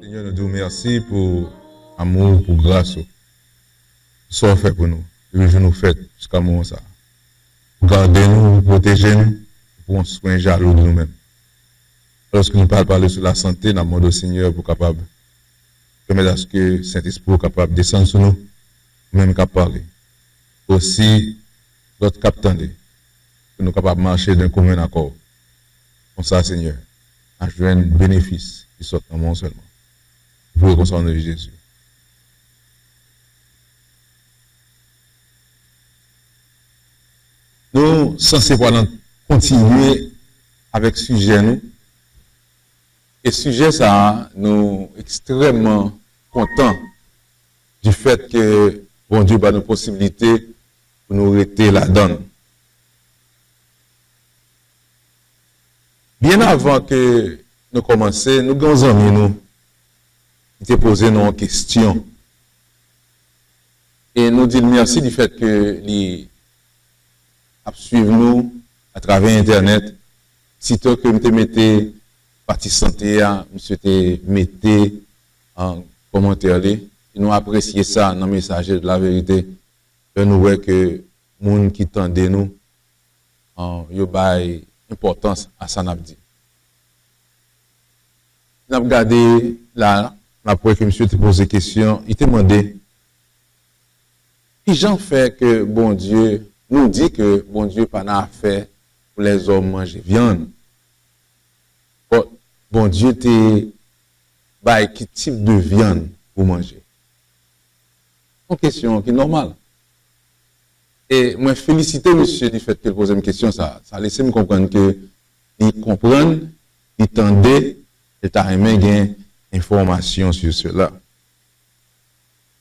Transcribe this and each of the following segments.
Seigneur, nous disons merci pour amour, pour grâce. Ça fait pour nous. Et je nous fais jusqu'à moment ça. Gardez-nous, protégez-nous, pour un soin jaloux de nous-mêmes. Lorsque nous parlons sur la santé, nous demandons au Seigneur pour capable permettre à ce que Saint-Esprit soit capable de descendre sur nous, même capable de parler. Aussi, d'autres capteurs, pour nous capables de marcher d'un commun accord. Comme ça, Seigneur, à joindre bénéfice qui sortent dans mon seulement. Pour le nom de Jésus. Nous sommes censés continuer avec le sujet nous. Et sujet ça, nous extrêmement contents du fait que bon Dieu a nos possibilités pour nous rester là-dedans. Bien avant que nous commencions, nous avons amis nous qui posé nos questions. Et nous disons merci du fait que les suivent nous à travers Internet. Sitôt que nous te mettez partie santé, nous te mettez en commentaire. Et nous apprécions ça dans le message de la vérité. Et nous voyons que les gens qui tendent nous, ils ont importance à ça n'a dit. Nous avons regardé là, après que monsieur te posé question, il te demandé, qui j'en fait que bon Dieu nous dit que bon Dieu pas n'a affaire pour les hommes manger viande. Bon Dieu te bail quel type de viande pour manger. Une question qui est normale. Et moi féliciter monsieur du fait qu'il pose une question ça laisse me comprendre que il comprend, il tendait et t'a aimé gain information sur cela.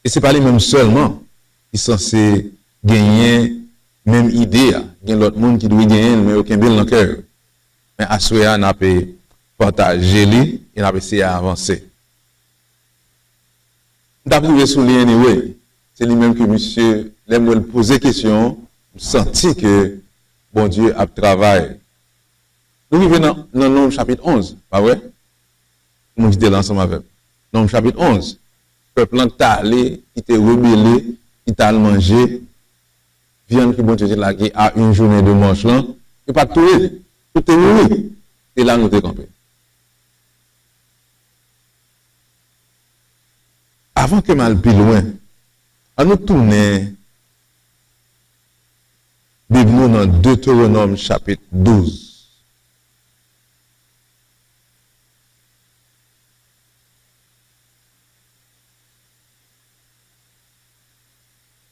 Et c'est pas les mêmes seulement qui sont censés gagner même idée, il y a l'autre monde qui doit gagner, mais aucun bien dans le cœur. Mais à ce moment-là, on a pu partager et on a essayé d'avancer. On a pu souligner, anyway, c'est lui-même que monsieur, l'aime me poser question, senti que bon Dieu a travaillé. Nous vivons dans Nombre chapitre 11, pas vrai? Nous étions ensemble avec. Nombre chapitre 11. Le peuple t'a allé, qui t'a rebellé, qui t'a mangé. Viande qui bon Dieu là qui a une journée de manche là, et pas tout est mourir. Et là nous te campé. Avant que mal plus loin, on nous tourner Bible dans Deutéronome chapitre 12.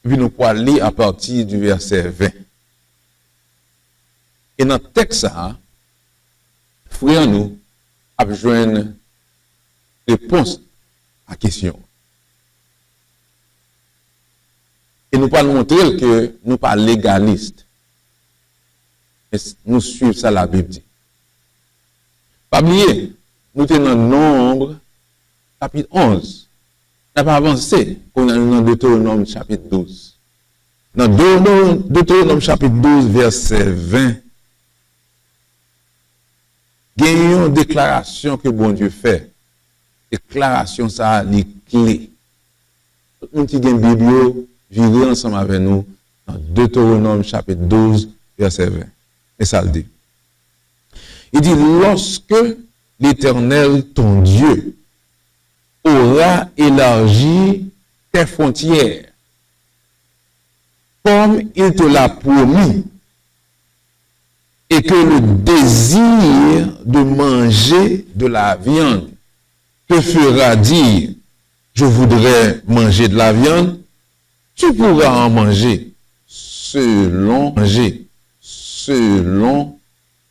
Puis nous pourrons lire à partir du verset 20. Et dans le texte, frère nous a besoin de réponse à la question. Et nous parlons montrer que nous ne sommes pas légalistes. Nous suivons ça la Bible dit. Pas oublier, nous sommes dans Nombre chapitre 11. On n'a pas avancé qu'on a dans Deutéronome chapitre 12. Dans Deutéronome chapitre 12, verset 20, il y a une déclaration que bon Dieu fait. Déclaration, ça a les clés. Tout le monde qui a une Bible, vivez ensemble avec nous dans Deutéronome chapitre 12, verset 20. Et ça le dit. Il dit, lorsque l'Éternel, ton Dieu, aura élargi tes frontières, comme il te l'a promis, et que le désir de manger de la viande te fera dire, je voudrais manger de la viande, tu pourras en manger selon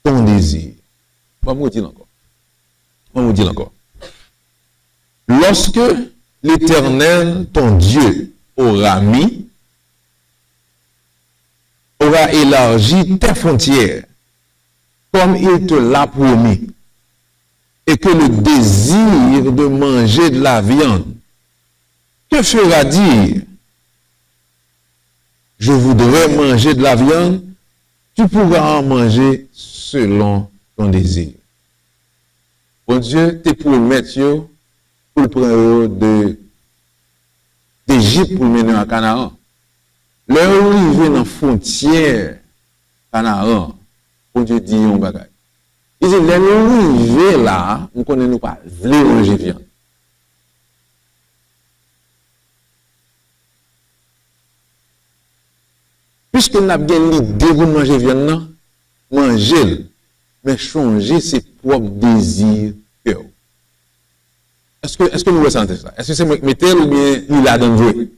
ton désir. On va vous dire encore. Lorsque l'Éternel, ton Dieu, aura élargi tes frontières, comme il te l'a promis, et que le désir de manger de la viande te fera dire, je voudrais manger de la viande, tu pourras en manger selon ton désir. Bon Dieu te promet pour le prendre d'Égypte pour le mener à Canaan. Leur arrivé dans la frontière Canaan, pour Dieu dit un bagage. Il dit, leur arrivé là, on connaît nous pas, voulez manger viande. Puisque nous avons bien l'idée de manger viande, manger, mais changer ses propres désirs. Est-ce que nous ressentons ça? Est-ce que c'est mettre ou bien il a dans le vrai?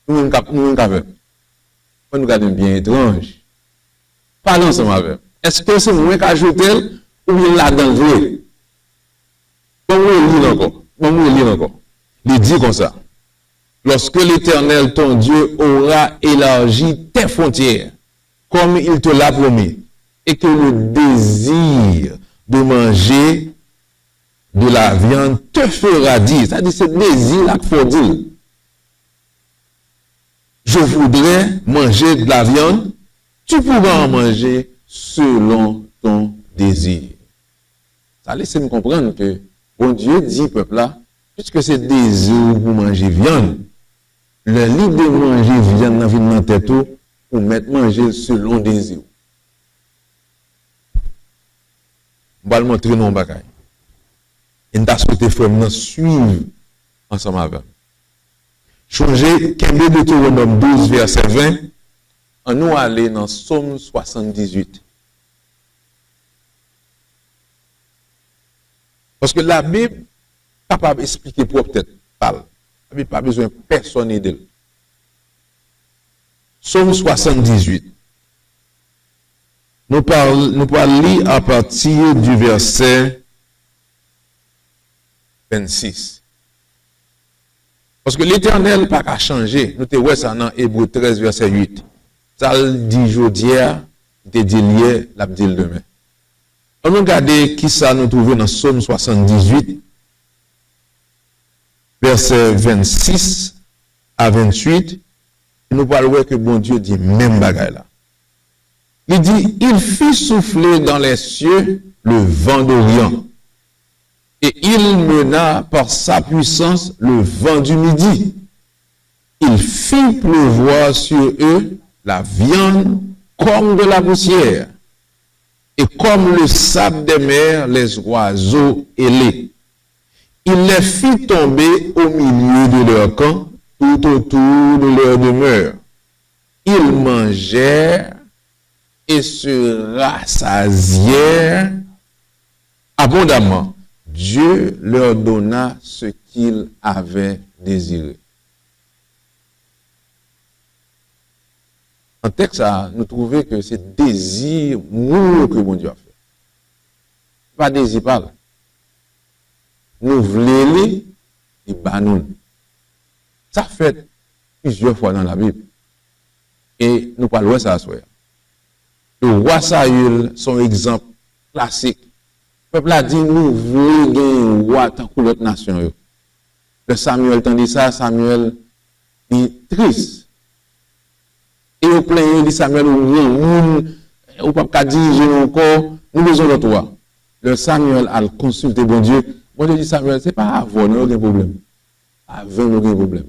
Nous regardons bien étrange. Parlons ensemble avec. Est-ce que c'est moi qui ajoute ou bien il a dans le vrai? Comment il lit encore? Il dit comme ça. Lorsque l'Éternel, ton Dieu, aura élargi tes frontières, comme il te l'a promis, et que le désir de manger de la viande te fera dire, c'est-à-dire ce désir-là qu'il faut dire. Je voudrais manger de la viande, tu pourras en manger selon ton désir. Ça laisse me comprendre que bon Dieu dit peuple là, puisque c'est désir pour manger viande, le lit de manger viande dans la tête pour mettre manger selon désir. On va le montrer dans le bagage. Et nous avons souhaité faire suivre ensemble avec. Changer, Kembe Deutéronome 12, verset 20, on nous aller dans Psaume 78. Parce que la Bible est capable d'expliquer pour peut-être parle. La Bible n'a pas besoin de personne d'elle. Psaume 78. Nous parlons lire à partir du verset 26. Parce que l'Éternel n'a pas qu'à changer. Nous te voyons ça dans Hébreu 13, verset 8. Ça le dit aujourd'hui, te dit hier, l'a dit demain. On nous regarde qui ça nous trouve dans Psaume 78, verset 26 à 28. Et nous parlons que bon Dieu dit même bagaille là. Il dit, il fit souffler dans les cieux le vent d'Orient. Et il mena par sa puissance le vent du midi. Il fit pleuvoir sur eux la viande comme de la poussière, et comme le sable des mers, les oiseaux ailés. Il les fit tomber au milieu de leur camp, tout autour de leur demeure. Ils mangèrent et se rassasièrent abondamment. Dieu leur donna ce qu'ils avaient désiré. En texte, nous trouvons que c'est désir nous que bon Dieu a fait. Pas désir pas. Nous voulons et nous. Ça fait plusieurs fois dans la Bible. Et nous parlons de ça à soi. Le roi Saül, son exemple classique. Le peuple a dit, nous voulons gagner un roi tant que l'autre nation. Le Samuel, tandis ça, Samuel est triste. Et au plein, il dit Samuel, ou pas diriger encore, nous besoin de toi. Le Samuel a consulté bon Dieu. Bon Dieu dit Samuel, c'est pas avant, nous aucun problème. Avant, nous aucun problème.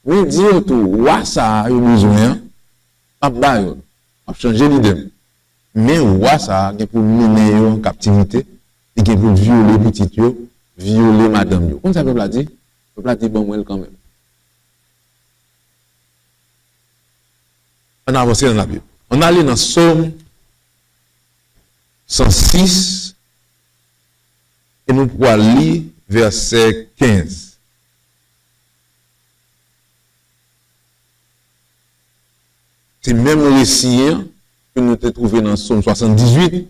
Mais dire tout, roi ça a besoin, a changé l'idée. Mais roi ça a pour mener en captivité, et qui pour violer petit yo, violer madame yo. Comme ça, le peuple a dit? Le peuple a dit, bon, moi, quand même. On a avancé dans la Bible. On allait dans Psaume 106 et nous pourrons lire verset 15. C'est même le récit que nous avons trouvé dans Psaume 78.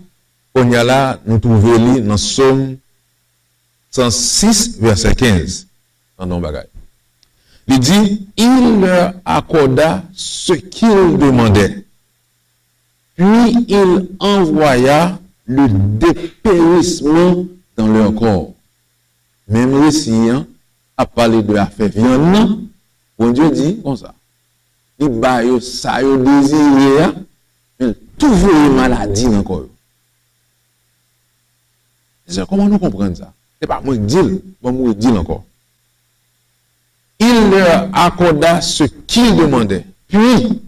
On y a là, nous trouvons dans Psaume 106, verset 15. Dans nos bagages. Il dit, il leur accorda ce qu'ils demandaient. Puis il envoya le dépérissement dans leur corps. Même récit a parlé de affaire viande. Bon Dieu dit comme ça. Il bat ça yo désiré, mais toujours une maladie dans le corps. Comment nous comprenons ça? C'est pas moi qui dis, bon moi dis encore. il leur accorda ce qu'ils demandaient. Puis,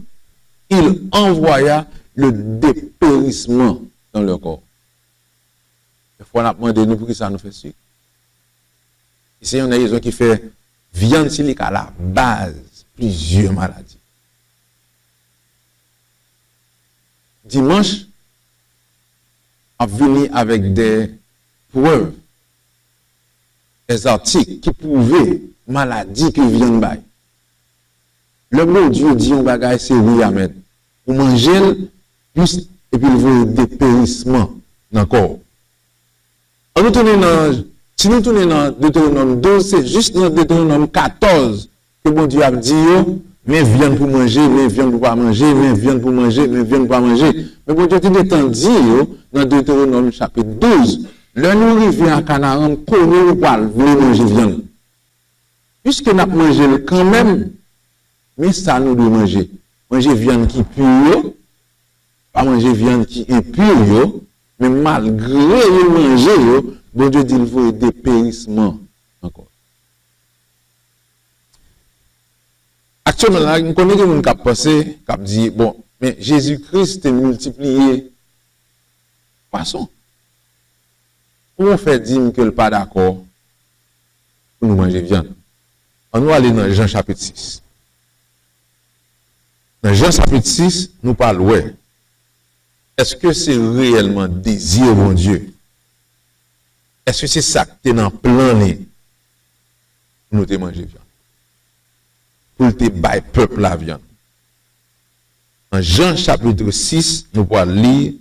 il envoya le dépérissement dans leur corps. Des fois, on a demandé nous pour qui ça nous fait sucre. Ici, on a des gens qui fait viande silique à la base, plusieurs maladies. Dimanche, on venu avec des preuves, des articles qui prouvaient maladie que viande baille. Le bon Dieu dit on bagaille c'est oui amen. Vous mangez plus et puis vous des périssements dans le corps. Si nous tournons dans Deutéronome 12, c'est juste dans Deutéronome 14 que bon Dieu a dit mais viande pour manger, mais viande pour pas manger, mais viande pour manger, mais viande pour pas manger. Mais bon Dieu a dit dans Deutéronome chapitre 12, le nous arrivons à Canaan, comment nous parlons, vous manger viande. Puisque nous avons mangé quand même, mais ça nous doit manger. Manger viande qui pure, pas manger viande qui impure, mais malgré le manger, bon Dieu dit qu'il faut des périssements encore. Actuellement, là, nous connaissons des gens qui ont pensé, qui ont dit, bon, mais Jésus-Christ est multiplié poisson. Comment on fait dire que le pas d'accord pour nous manger viande? On va aller dans Jean chapitre 6. Dans Jean chapitre 6, nous parlons, ouais. Est-ce que c'est réellement désir, mon Dieu? Est-ce que c'est ça que tu es dans le plan pour nous te manger viande? Pour te bailler peuple la viande. Dans Jean chapitre 6, nous allons lire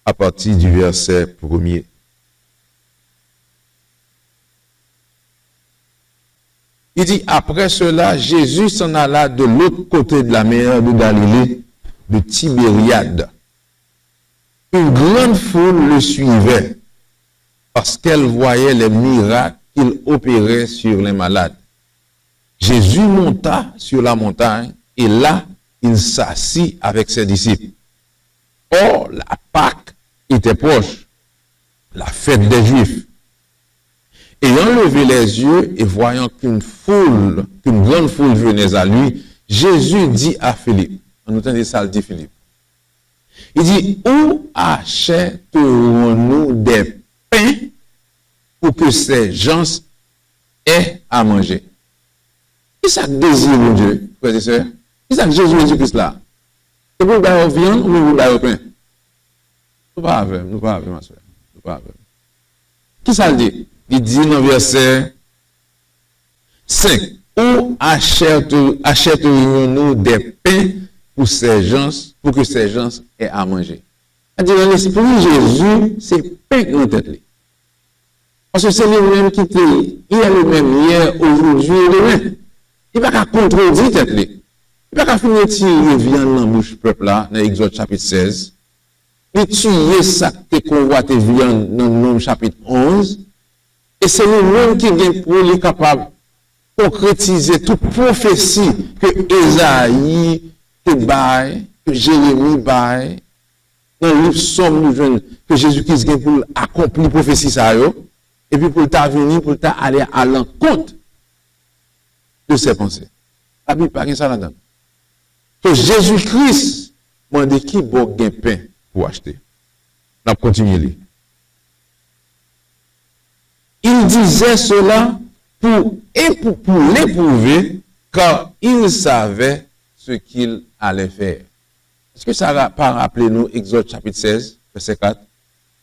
à partir du verset 1er. Il dit, après cela, Jésus s'en alla de l'autre côté de la mer de Galilée, de Tibériade. Une grande foule le suivait parce qu'elle voyait les miracles qu'il opérait sur les malades. Jésus monta sur la montagne et là, il s'assit avec ses disciples. Or, la Pâque était proche, la fête des Juifs. Ayant levé les yeux et voyant qu'une grande foule venait à lui, Jésus dit à Philippe, on entend ça, le dit Philippe. Il dit, où achèterons-nous des pains pour que ces gens aient à manger? Qui ça désire, mon Dieu, frères et sœurs? Qui ça que Jésus-Christ là? C'est pour la viande ou pour le pain? Nous pas avec, ma soeur. Nous pas avec. Qui ça le dit? Il dit dans le verset 5, où achèterons-nous des pains pour que ces gens aient à manger? C'est-à-dire, dans l'esprit Jésus, c'est pain qui est en tête. Parce que c'est lui-même qui était, il est le même hier, aujourd'hui et demain. Il ne va pas contredire tête. Il ne va pas finir de tirer viande dans la bouche du peuple là, dans Exode chapitre 16. Il tuer ça que convoite viande dans Nombre chapitre 11. Et c'est nous-mêmes qui sommes pour les capables de concrétiser toute prophétie que Esaïe, que Jérémie baille, dans le livre Somme, nous jeunes, que Jésus-Christ vient pour accomplir prophétie ça, et puis pour venir, pour aller à l'encontre de ses pensées. La Bible pas ça là-dedans. Que Jésus-Christ m'a dit qui bon gain pain pour acheter. On va continuer. Il disait cela pour l'éprouver, car il savait ce qu'il allait faire. Est-ce que ça va pas rappeler nous Exode chapitre 16, verset 4?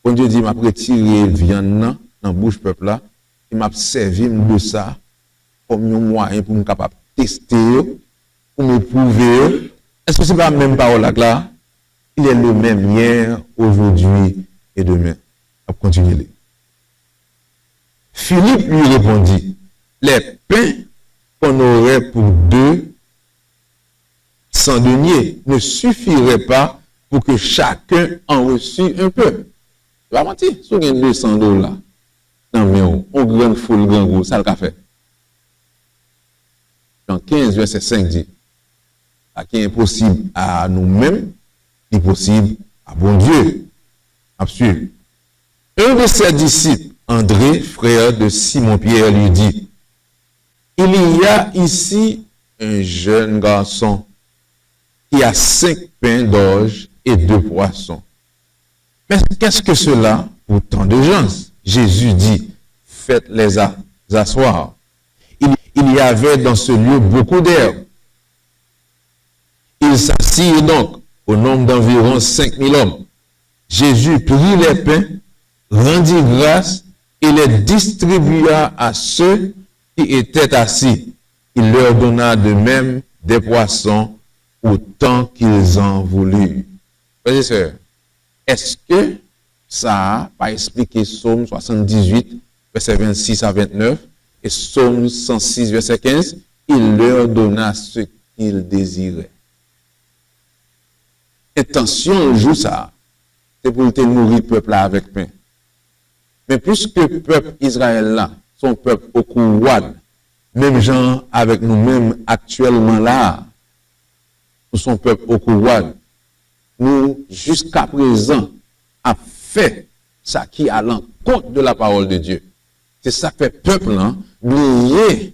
Quand Dieu dit, m'a retiré viande dans la bouche peuple là, il m'a servi de ça comme un moyen pour me capable tester, pour m'éprouver. Est-ce que c'est pas la même parole là? Il est le même hier, aujourd'hui et demain. On va continuer. Philippe lui répondit, les pains qu'on aurait pour 200 deniers ne suffiraient pas pour que chacun en reçût un peu. Tu vas mentir, si on a $200, non mais on grande foule, grand gros, ça le café. Dans 15, verset 5 dit, ce qui est impossible à nous-mêmes, est possible à bon Dieu. Absolument. Un de ses disciples, André, frère de Simon-Pierre, lui dit, Il y a ici un jeune garçon qui a 5 pains d'orge et 2 poissons. Mais qu'est-ce que cela pour tant de gens? Jésus dit, faites-les asseoir. Il y avait dans ce lieu beaucoup d'herbes. Ils s'assirent donc au nombre d'environ 5000 hommes. Jésus prit les pains, rendit grâce et les distribua à ceux qui étaient assis. Il leur donna de même des poissons autant qu'ils en voulurent. Frères et sœurs, est-ce que ça a pas expliqué Psaume 78, verset 26 à 29, et Psaume 106, verset 15, il leur donna ce qu'ils désiraient. Intention joue ça, c'est pour te nourrir le peuple là avec pain. Mais puisque le peuple Israël là, son peuple au courouade, même gens avec nous-mêmes actuellement là, nous sommes peuple au courouade, nous jusqu'à présent a fait ça qui a l'encontre de la parole de Dieu. C'est ça que fait peuple là, oublier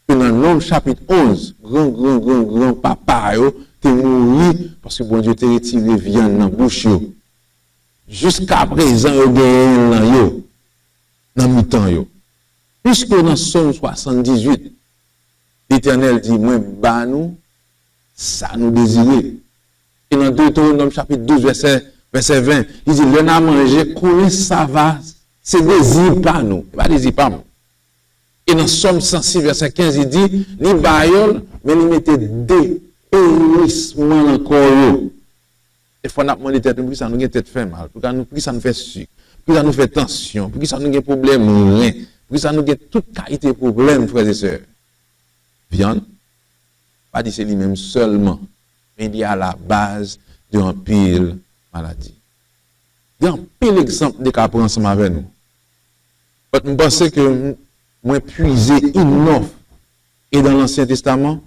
que dans Nombre chapitre 11, grand papa te mouru parce que bon Dieu te retiré viande dans bouche yo. Jusqu'à présent yo gagne nan yo dans mi-temps yo. Puisque dans Somme 78, l'Éternel dit moi ba nous ça nous désirer. Et dans Deutéronome chapitre 12 verset 20, il dit le n'a manger couler ça va, c'est désir pas nous, pas désir pas nous. Et dans Somme 106 verset 15 il dit ni bayol mais il mettait dépérissement encore. Et faut n'a demander tête pour ça nous tête fait mal, pour ça nous fait sucre, pour ça nous fait tension, pour ça nous a problème rien, pour ça nous a toute qualité de problème frères et sœurs. Viande pas dit c'est lui-même seulement, mais il y a la base d'un pile maladie. Il y a un pile exemple de cas prendre ensemble avec nous. Je pense que moi puiser une offre et dans l'Ancien Testament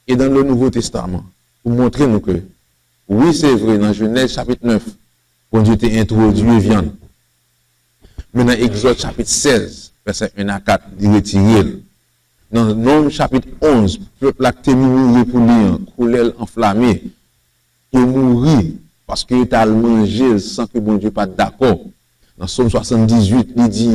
et dans le Nouveau Testament pour montrer nous que oui, c'est vrai, dans Genèse chapitre 9, quand Dieu t'a introduit viande. Mais dans Exode chapitre 16, verset 1 à 4, il retire. Dans Nombre chapitre 11, le peuple a été mouru pour lui, couleur enflammé, il mourit parce qu'il a mangé sans que bon Dieu pas d'accord. Dans Somme 78, il dit,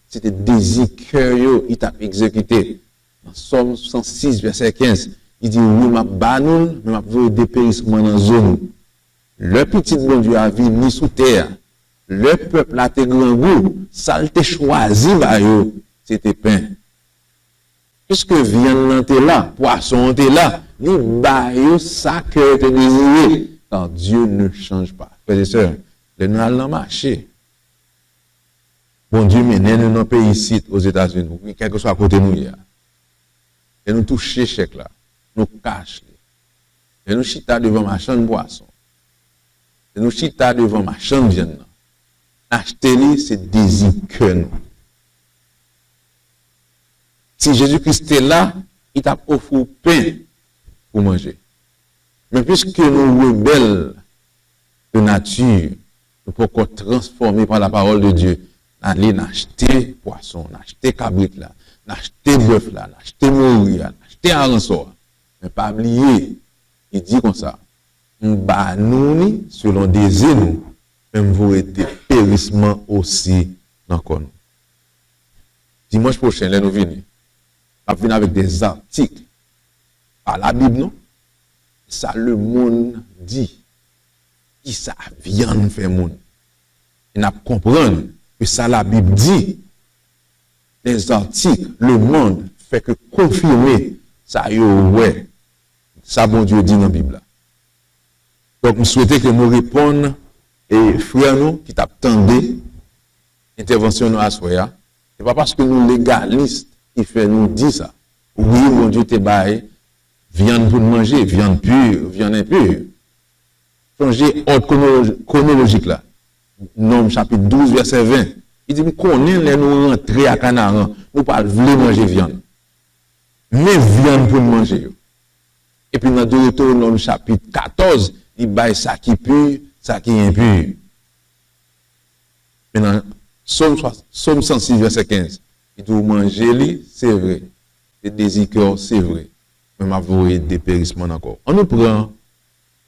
c'était désir cœur, il t'a exécuté. Dans Somme 106, verset 15, il dit, oui, ma banoun, mais ma voie dépérissement dans la zone. Le petit bon Dieu a venu sous terre. Le peuple a été grand goût. Ça a été choisi, c'était pain. Puisque viande était là, poisson était là, ni bayo ça que te désiré. Car Dieu ne change pas. Frères et sœurs, nous allons marcher. Bon Dieu mène nous dans un pays ici, aux États-Unis, quel que soit à côté de nous. Et nous toucher chèque là. Nous cache. Et nous chita devant ma chambre de boisson. Et nous chita devant ma chambre de viande. Acheter c'est désir que nous. Si Jésus-Christ est là, il t'a offert pain pour manger. Mais puisque nous rebelles de nature, nous pouvons transformer par la parole de Dieu. Aller acheter poisson, acheter cabrit là, acheter bœuf là, acheter morue là, acheter arançon. Mais pas oublier, il dit comme ça, bah nous, selon désir nous, même vous êtes périssement aussi dans nous. Dimanche prochain, là nous venons. On va venir avec des articles par la Bible, non? Ça, le monde dit. Qui ça vient faire monde? Et nous comprenons que ça, la Bible dit. Les articles, le monde fait que confirmer ça, ouais. Ça, bon Dieu dit dans la Bible. Donc, je souhaitais que nous répondions et frères nous qui t'attendaient, intervention nous à soya. C'est pas parce que nous légalistes qui fait nous dire ça. Oui, mon Dieu te baille, viande pour manger, viande pure, viande impure. Changer ordre chronologique là. Nombre chapitre 12, verset 20. Il dit, qu'on est nous rentrer à Canaan, nous pas voulons manger viande. Mais viande pour manger. Et puis dans Deutéronome chapitre 14, il baille ça qui pur, ça qui est impur. Maintenant, Somme 106, verset 15. Il dit, manger, c'est vrai. des désirs, c'est vrai. Mais m'a voué dépérissement encore. On nous prend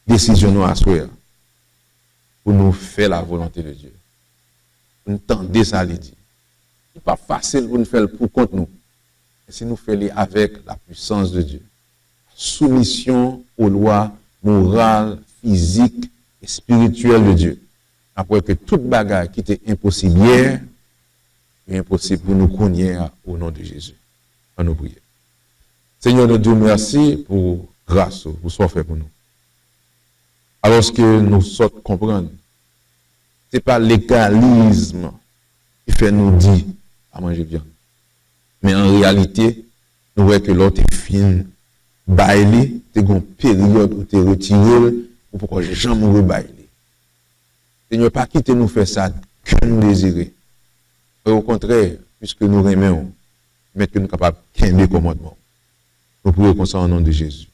décision nous à soi pour nous faire la volonté de Dieu. Pour nous tendre ça, il dit. Ce n'est pas facile pour nous faire pour contre nous. Mais si nous faisons avec la puissance de Dieu, soumission aux lois morales, physiques et spirituelles de Dieu. Après que toute bagarre qui était impossible hier est impossible pour nous connaître au nom de Jésus. On nous prie. Seigneur notre Dieu, merci pour grâce, pour ce fait pour nous. Alors que nous sortons comprendre, ce n'est pas l'égalisme qui fait nous dire à manger viande. Mais en réalité, nous voyons que l'autre est fin, bailé, tu as une période où tu es retiré, ou pourquoi les gens m'ont rebaillé. Seigneur, pas quitter nous faire ça, que nous désirons. Au contraire, puisque nous aimons, mais que nous sommes capables de commandement. Nous prions comme ça au nom de Jésus.